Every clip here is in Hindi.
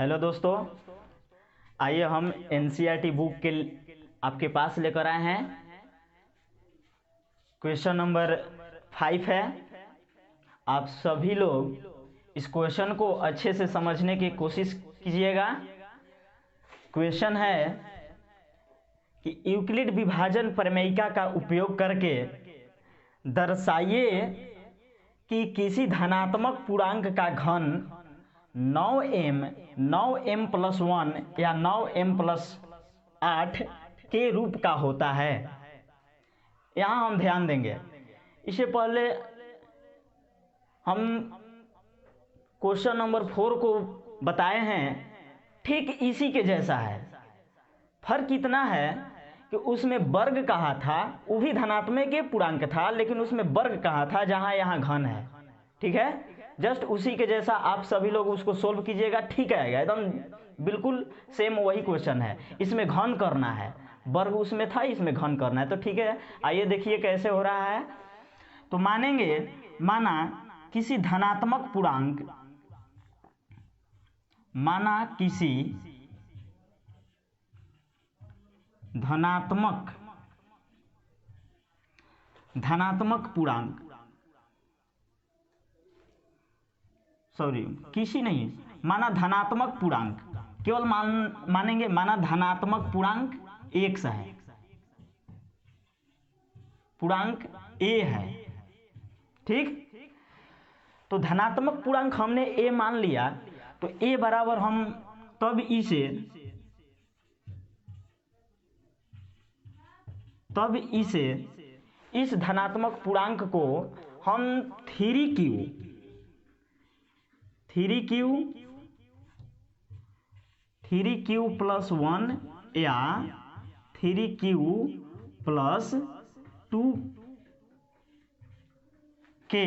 हेलो दोस्तों, आइए हम एनसीईआरटी बुक के आपके पास लेकर आए हैं। क्वेश्चन नंबर 5 है। आप सभी लोग इस क्वेश्चन को अच्छे से समझने की कोशिश कीजिएगा। क्वेश्चन है कि यूक्लिड विभाजन प्रमेयिका का उपयोग करके दर्शाइए कि किसी धनात्मक पूर्णांक का घन 9m प्लस 1 या 9m प्लस 8 के रूप का होता है। यहाँ हम ध्यान देंगे, इससे पहले हम क्वेश्चन नंबर 4 को बताए हैं, ठीक इसी के जैसा है। फर्क इतना है कि उसमें वर्ग कहा था, वो भी धनात्मक के पूर्णांक था, लेकिन उसमें वर्ग कहा था जहां यहाँ घन है। ठीक है, जस्ट उसी के जैसा आप सभी लोग उसको सोल्व कीजिएगा, ठीक आएगा, एकदम बिल्कुल सेम वही क्वेश्चन है। इसमें घन करना है, वर्ग उसमें था, इसमें घन करना है। तो ठीक है, आइए देखिए कैसे हो रहा है। तो माना किसी धनात्मक पूर्णांक, माना किसी धनात्मक पूर्णांक, किसी नहीं, माना धनात्मक पूर्णांक, केवल मानेंगे, माना धनात्मक पूर्णांक x है, पूर्णांक a है। ठीक, तो धनात्मक पूर्णांक हमने a मान लिया, तो a बराबर हम तब इसे इस धनात्मक पूर्णांक को हम 3q प्लस 1 या 3q प्लस 2 के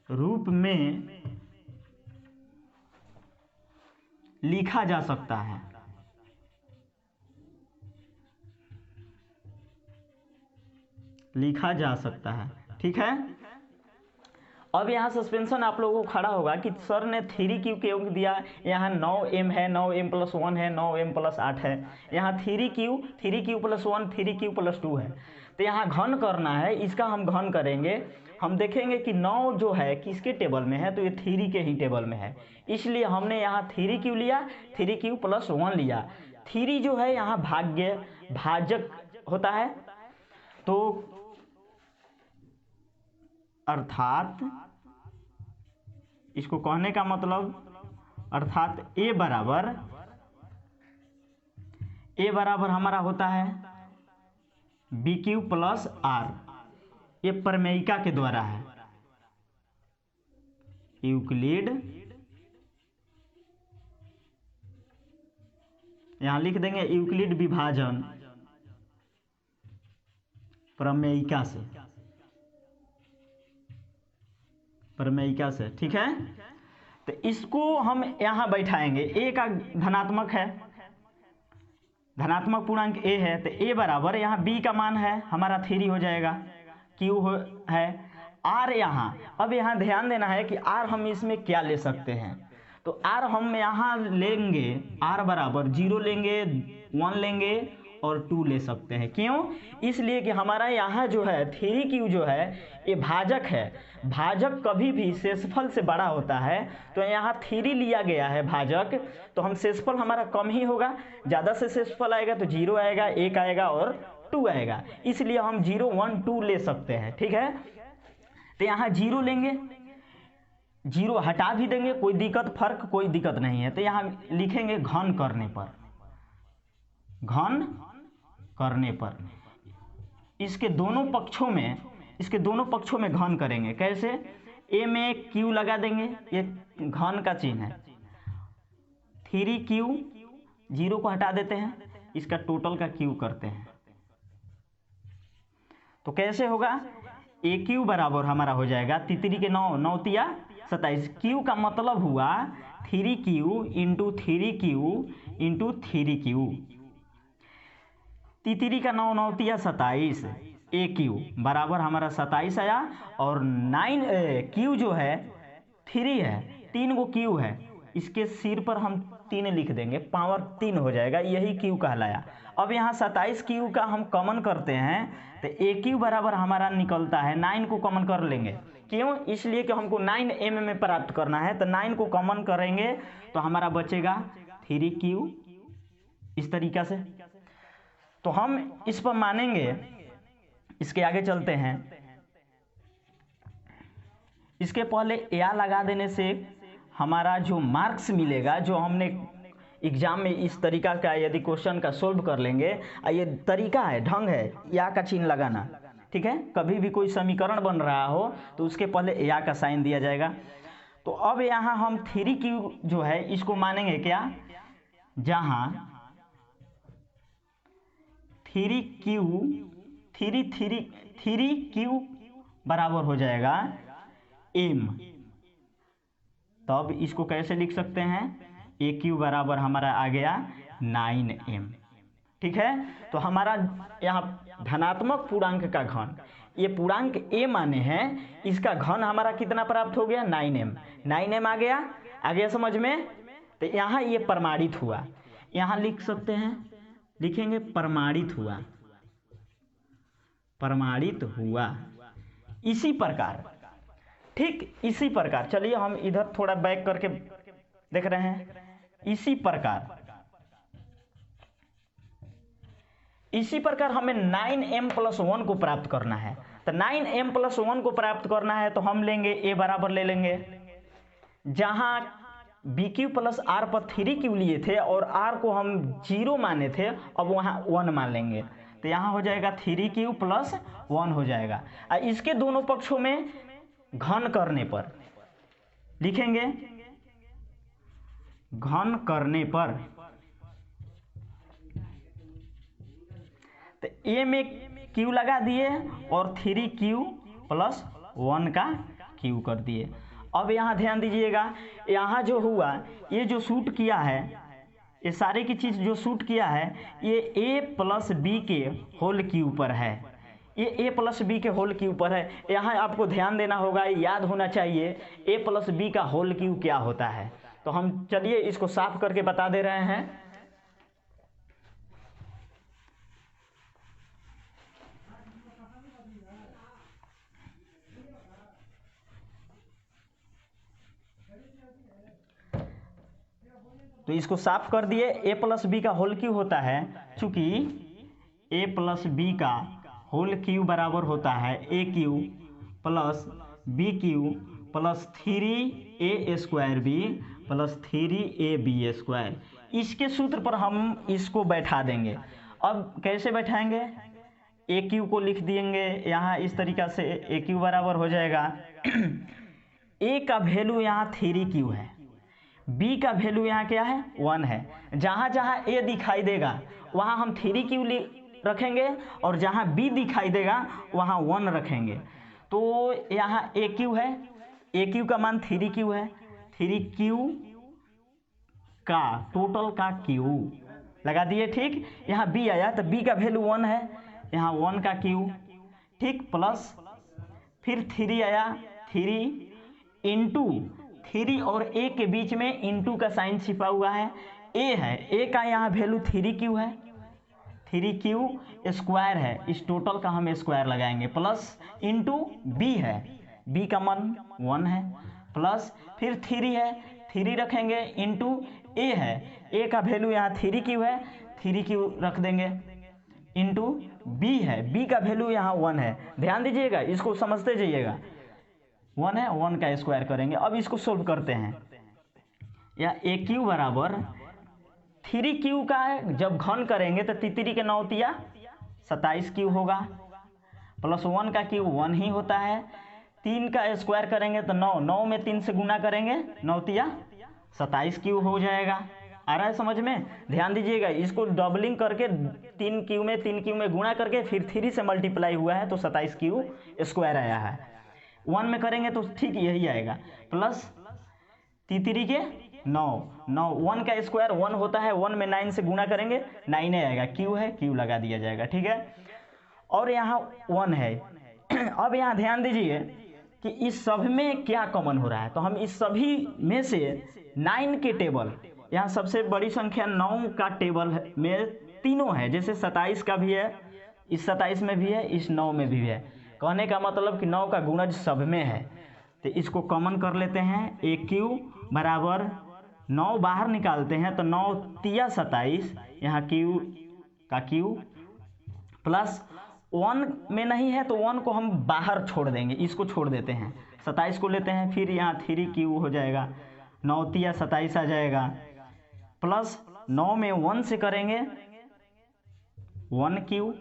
रूप में लिखा जा सकता है। ठीक है, अब यहाँ सस्पेंशन आप लोगों को खड़ा होगा कि सर ने 3q क्यों दिया, यहाँ 9m है, 9m प्लस 1 है, 9m प्लस 8 है, यहाँ 3q प्लस 1, 3q प्लस 2 है। तो यहाँ घन करना है, इसका हम घन करेंगे। हम देखेंगे कि 9 जो है किसके टेबल में है, तो ये 3 के ही टेबल में है, इसलिए हमने यहाँ 3q लिया, 3q प्लस 1 लिया। 3 जो है यहाँ भाजक होता है, तो अर्थात इसको कहने का मतलब, अर्थात a बराबर हमारा होता है bq प्लस r। ये प्रमेयिका के द्वारा है, यूक्लिड, यहां लिख देंगे यूक्लिड विभाजन प्रमेयिका से। ठीक है, तो इसको हम यहां बैठाएंगे। a का धनात्मक है, धनात्मक पूर्णांक a है, तो a बराबर यहाँ b का मान है हमारा 3 हो जाएगा, q है, r यहाँ, अब यहाँ ध्यान देना है कि r हम इसमें क्या ले सकते हैं। तो r हम यहाँ लेंगे, r बराबर 0 लेंगे, 1 लेंगे और 2 ले सकते हैं। क्यों? इसलिए कि हमारा यहाँ जो है 3q जो है ये भाजक है, भाजक कभी भी शेषफल से बड़ा होता है, तो यहाँ 3 लिया गया है भाजक, तो हम शेषफल हमारा कम ही होगा, ज़्यादा से शेषफल आएगा तो 0 आएगा, 1 आएगा और 2 आएगा, इसलिए हम 0, 1, 2 ले सकते हैं। ठीक है, तो यहाँ 0 लेंगे, 0 हटा भी देंगे, कोई दिक्कत नहीं है। तो यहाँ लिखेंगे घन करने पर इसके दोनों पक्षों में घन करेंगे। कैसे? a में q लगा देंगे, ये घन का चिन्ह है, 3q, 0 को हटा देते हैं, इसका टोटल का q करते हैं। तो कैसे होगा? aq बराबर हमारा हो जाएगा 3 के 9, 9 तिया 27, q का मतलब हुआ 3q इंटू 3q, 3 का 9, 9 तिया 27, AQ बराबर हमारा 27 आया, और 9 Q जो है 3 है, 3 गो क्यू है, इसके सिर पर हम 3 लिख देंगे, पावर 3 हो जाएगा, यही क्यू कहलाया। अब यहाँ 27 क्यू का हम कॉमन करते हैं तो ए क्यू बराबर हमारा निकलता है 9 को कॉमन कर लेंगे। क्यों? इसलिए कि हमको 9m में प्राप्त करना है, तो 9 को कॉमन करेंगे तो हमारा बचेगा 3q, इस तरीका से। तो हम इस पर मानेंगे, इसके आगे चलते हैं। इसके पहले या लगा देने से हमारा जो मार्क्स मिलेगा, जो हमने एग्जाम में इस तरीका का यदि क्वेश्चन का सोल्व कर लेंगे, ये तरीका है, ढंग है या का चिन्ह लगाना, ठीक है। कभी भी कोई समीकरण बन रहा हो तो उसके पहले या का साइन दिया जाएगा। तो अब यहाँ हम 3q जो है इसको मानेंगे क्या, जहाँ 3q बराबर हो जाएगा m। तब इसको कैसे लिख सकते हैं, ए क्यू बराबर हमारा आ गया 9m, ठीक है। तो हमारा यहाँ धनात्मक पूर्णांक का घन, ये पूर्णांक a माने हैं, इसका घन हमारा कितना प्राप्त हो गया, 9m आ गया समझ में। तो यहाँ ये प्रमाणित हुआ, यहाँ लिख सकते हैं, लिखेंगे प्रमाणित हुआ। इसी प्रकार, ठीक इसी प्रकार, चलिए हम इधर थोड़ा बैक करके देख रहे हैं। इसी प्रकार हमें 9m+1 को प्राप्त करना है। तो 9m+1 को प्राप्त करना है तो हम लेंगे a बराबर ले लेंगे, जहां bq प्लस r पर 3q लिए थे और r को हम 0 माने थे, अब वहां 1 मान लेंगे। तो यहाँ हो जाएगा 3q + 1 हो जाएगा। इसके दोनों पक्षों में घन करने पर लिखेंगे, घन करने पर तो a में q लगा दिए और 3q + 1 का q कर दिए। अब यहाँ ध्यान दीजिएगा, यहाँ जो हुआ, ये जो शूट किया है, ये सारी की चीज़ जो शूट किया है, ये a + b के होल के ऊपर है, ये a + b के होल के ऊपर है। यहाँ आपको ध्यान देना होगा, याद होना चाहिए a + b का होल क्यू क्या होता है। तो हम चलिए इसको साफ करके बता दे रहे हैं। तो इसको साफ कर दिए, a + b का होल क्यू होता है, चूंकि a + b का होल क्यू बराबर होता है aq + bq + 3a² + 3ab²। इसके सूत्र पर हम इसको बैठा देंगे। अब कैसे बैठाएंगे, aq को लिख देंगे यहाँ इस तरीका से, aq बराबर हो जाएगा a का वैल्यू यहाँ 3q है, b का वैल्यू यहाँ क्या है, 1 है। जहाँ जहाँ a दिखाई देगा वहाँ हम 3q रखेंगे और जहाँ b दिखाई देगा वहाँ 1 रखेंगे। तो यहाँ aq है, aq का मान 3q है, 3q का टोटल का q लगा दिए, ठीक। यहाँ b आया तो b का वैल्यू 1 है, यहाँ 1 का q, ठीक, प्लस फिर 3 आया, 3 इंटू 3 और a के बीच में इंटू का साइन छिपा हुआ है, a है, a का यहाँ वैल्यू 3q है, 3q² है, इस टोटल का हम स्क्वायर लगाएंगे, प्लस इंटू b है, b का मान 1 है, प्लस फिर 3 है, 3 रखेंगे, इंटू a है, a का वैल्यू यहाँ 3q है, 3q रख देंगे, इंटू b है, b का वैल्यू यहाँ 1 है। ध्यान दीजिएगा, इसको समझते जाइएगा, 1 है, 1 का स्क्वायर करेंगे। अब इसको सोल्व करते हैं, या aq बराबर 3q का जब घन करेंगे तो 3 के 9 तिया 27q होगा, प्लस 1 का q 1 ही होता है, 3 का स्क्वायर करेंगे तो 9, 9 में 3 से गुना करेंगे, 9 तिया 27q हो जाएगा। आ रहा है समझ में? ध्यान दीजिएगा, इसको डबलिंग करके 3q में गुणा करके फिर 3 से मल्टीप्लाई हुआ है तो 27q² आया है। 1 में करेंगे तो ठीक यही आएगा, प्लस 3 के 9, 1 का स्क्वायर 1 होता है, 1 में 9 से गुणा करेंगे 9 आएगा, q है, q लगा दिया जाएगा, ठीक है। और यहाँ 1 है। अब यहाँ ध्यान दीजिए, कि इस सब में क्या कॉमन हो रहा है। तो हम इस सभी में से 9 के टेबल, यहाँ सबसे बड़ी संख्या 9 का टेबल में तीनों है, जैसे 27 का भी है, इस 27 में भी है, इस 9 में भी है। कहने का मतलब कि 9 का गुणज सब में है। तो इसको कॉमन कर लेते हैं, ए क्यू बराबर 9 बाहर निकालते हैं तो 9 तिया 27, यहाँ क्यू का क्यू प्लस 1 में नहीं है तो 1 को हम बाहर छोड़ देंगे, इसको छोड़ देते हैं, 27 को लेते हैं, फिर यहाँ 3 क्यू हो जाएगा, 9 तिया 27 आ जाएगा, प्लस 9 में 1 से करेंगे 1 क्यू,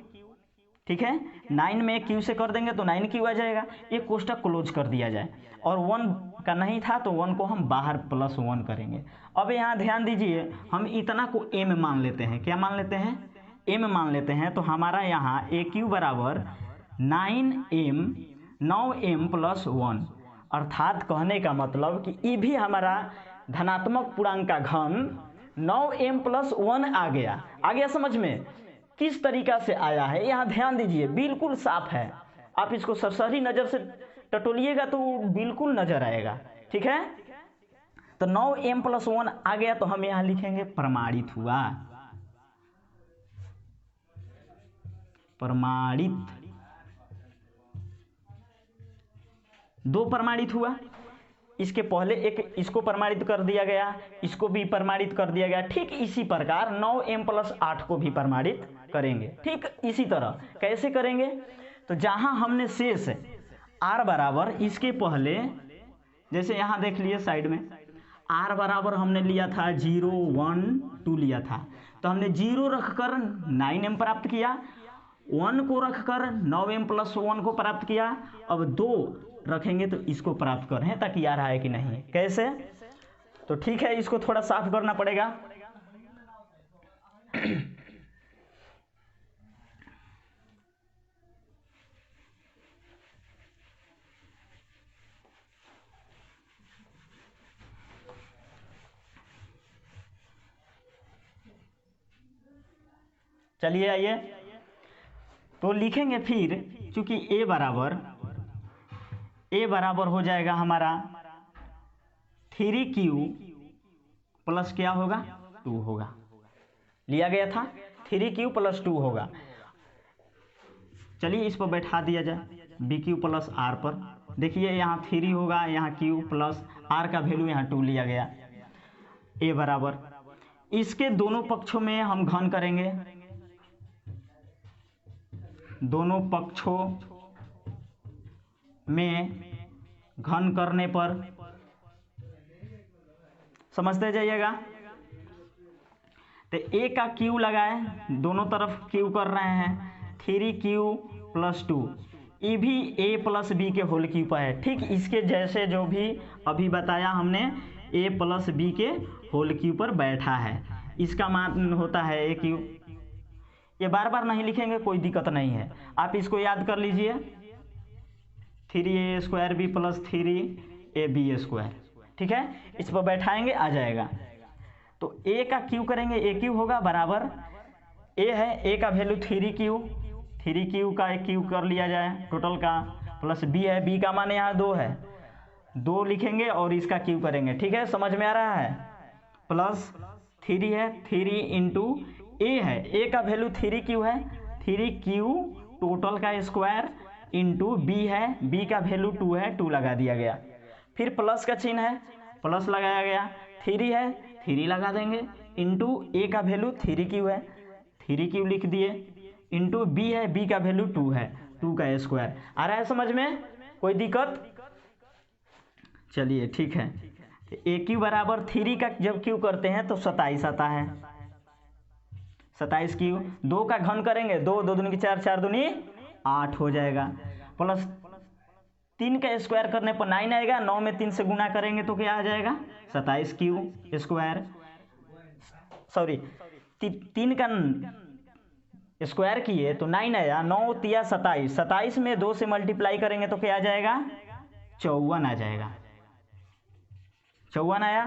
ठीक है। 9 में क्यू से कर देंगे तो 9 क्यू आ जाएगा। ये कोष्टक क्लोज कर दिया जाए, और 1 का नहीं था तो 1 को हम बाहर प्लस 1 करेंगे। अब यहाँ ध्यान दीजिए, हम इतना को m मान लेते हैं, क्या मान लेते हैं, m मान लेते हैं। तो हमारा यहाँ ए क्यू बराबर 9m 9m प्लस 1, अर्थात कहने का मतलब कि ये भी हमारा धनात्मक पूर्णांक का घन 9m प्लस 1 आ गया समझ में। किस तरीका से आया है यहाँ ध्यान दीजिए, बिल्कुल साफ है। आप इसको सरसरी नज़र से टटोलिएगा तो बिल्कुल नजर आएगा, ठीक है। तो 9m प्लस 1 आ गया, तो हम यहाँ लिखेंगे प्रमाणित हुआ, प्रमाणित, 2 प्रमाणित हुआ। इसके पहले एक इसको प्रमाणित कर दिया गया, इसको भी प्रमाणित कर दिया गया। ठीक इसी प्रकार 9m प्लस 8 को भी प्रमाणित करेंगे, ठीक इसी तरह। कैसे करेंगे, तो जहां हमने शेष r बराबर, इसके पहले जैसे यहाँ देख लिए साइड में r बराबर हमने लिया था 0 1 2 लिया था, तो हमने 0 रखकर 9m प्राप्त किया, 1 को रखकर 9m प्लस 1 को प्राप्त किया। अब 2 रखेंगे तो इसको प्राप्त कर रहे हैं, ताकि आ रहा है कि नहीं, कैसे। तो ठीक है, इसको थोड़ा साफ करना पड़ेगा। चलिए आइए, तो लिखेंगे फिर, चूंकि a बराबर हो जाएगा हमारा 3q प्लस क्या होगा 2 होगा, लिया गया था 3q प्लस 2 होगा। चलिए इस पर बैठा दिया जाए bq प्लस r पर। देखिए यहाँ 3 होगा, यहाँ q प्लस r का वैल्यू यहाँ 2 लिया गया। a बराबर, इसके दोनों पक्षों में हम घन करेंगे, दोनों पक्षों में घन करने पर समझते जाइएगा। तो a का q लगाए, दोनों तरफ q कर रहे हैं, 3q प्लस 2, ये भी a प्लस b के होल क्यूब पर है। ठीक इसके जैसे जो भी अभी बताया हमने, a प्लस b के होल क्यूब पर बैठा है, इसका मान होता है a क्यूब। ये बार बार नहीं लिखेंगे, कोई दिक्कत नहीं है, आप इसको याद कर लीजिए, 3a square B plus 3ab square, ठीक है। इस पर बैठाएंगे, आ जाएगा। तो a का क्यू करेंगे, a क्यू होगा बराबर, a है, a का वैल्यू 3q का एक क्यू कर लिया जाए टोटल का, प्लस b है, b का मान यहाँ 2 है, 2 लिखेंगे और इसका क्यू करेंगे, ठीक है, समझ में आ रहा है। प्लस 3 है, 3 इंटू a है, a का वैल्यू 3q है, 3q टोटल का स्क्वायर इंटू b है, b का वैल्यू 2 है, 2 लगा दिया गया। फिर प्लस का चिन्ह है, प्लस लगाया गया, 3 है, 3 लगा देंगे, इंटू a का वैल्यू 3q है, 3q लिख दिए, इंटू b है, b का वैल्यू 2 है, 2 का स्क्वायर। आ रहा है समझ में, कोई दिक्कत। चलिए ठीक है, ए क्यू बराबर 3 का जब क्यू करते हैं तो 27 आता है, 27 क्यू। 2 का घन करेंगे, 2 2 दूनी 4, 4 दूनी 8 हो जाएगा, प्लस 3 का स्क्वायर करने पर 9 आएगा, 9 में 3 से गुना करेंगे तो क्या आ जाएगा 27 क्यू स्क्वायर, सॉरी 3 का स्क्वायर किए तो 9 आया, 9 तिया 27, 27 में 2 से मल्टीप्लाई करेंगे तो क्या आ जाएगा 54 आ जाएगा, 54 आया।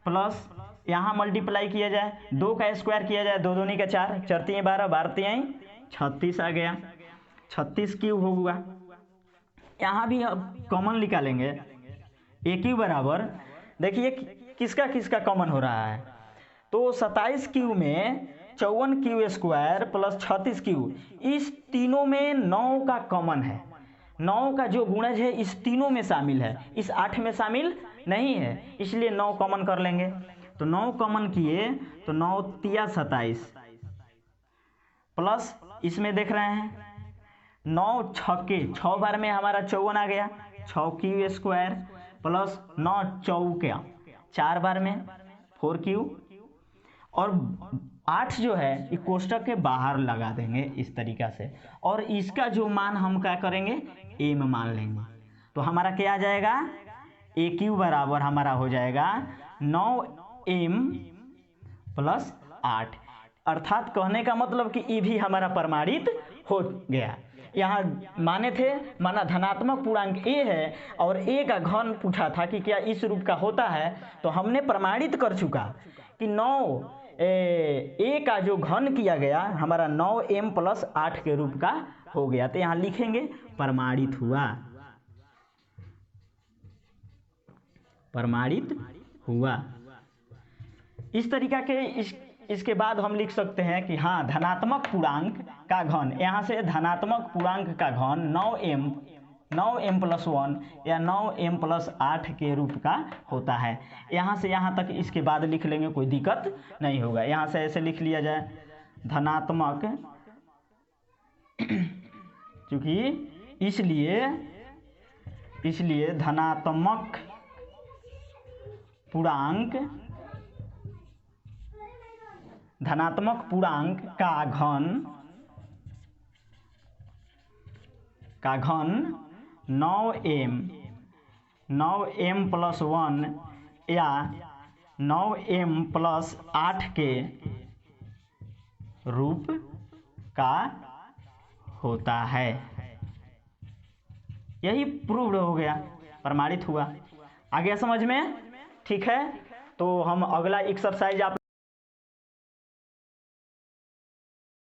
प्लस यहाँ मल्टीप्लाई किया जाए, 2 का स्क्वायर किया जाए, 2 दूनी का 4, 4 तिया 12, 12 तिया 36 आ गया, 36 क्यू होगा। यहाँ भी अब कॉमन निकालेंगे। ए क्यू बराबर, देखिए किसका किसका कॉमन हो रहा है, तो 27 क्यू में 54 क्यू स्क्वायर प्लस 36 क्यू, इस तीनों में 9 का कॉमन है। 9 का जो गुणज है इस तीनों में शामिल है, इस 8 में शामिल नहीं है, इसलिए 9 कॉमन कर लेंगे। तो 9 कॉमन किए तो 9 तिया 27 प्लस इसमें देख रहे हैं 9 छक्के 6 बार में हमारा 54 आ गया, 6 क्यू स्क्वायर प्लस 9 चौके 4 बार में 4 क्यू, और 8 जो है ये कोष्टक के बाहर लगा देंगे इस तरीका से, और इसका जो मान हम क्या करेंगे ए में मान लेंगे। तो हमारा क्या आ जाएगा, ए क्यू बराबर हमारा हो जाएगा 9m प्लस 8, अर्थात कहने का मतलब कि ये भी हमारा प्रमाणित हो गया। यहाँ माने थे माना धनात्मक पूर्णांक ए है और ए का घन पूछा था कि क्या इस रूप का होता है, तो हमने प्रमाणित कर चुका कि 9 ए का जो घन किया गया हमारा 9m प्लस 8 के रूप का हो गया। तो यहाँ लिखेंगे प्रमाणित हुआ, प्रमाणित हुआ। इस तरीका के इसके बाद हम लिख सकते हैं कि हाँ धनात्मक पूर्णांक का घन, यहाँ से धनात्मक पूर्णांक का घन 9m प्लस 1 या 9m प्लस 8 के रूप का होता है। यहाँ से यहाँ तक इसके बाद लिख लेंगे, कोई दिक्कत नहीं होगा। यहाँ से ऐसे लिख लिया जाए धनात्मक, क्योंकि इसलिए धनात्मक पूर्णांक का घन 9m प्लस 1 या 9m प्लस 8 के रूप का होता है। यही प्रूव्ड हो गया, प्रमाणित हुआ। आ गया समझ में? ठीक है, तो हम अगला एक्सरसाइज आप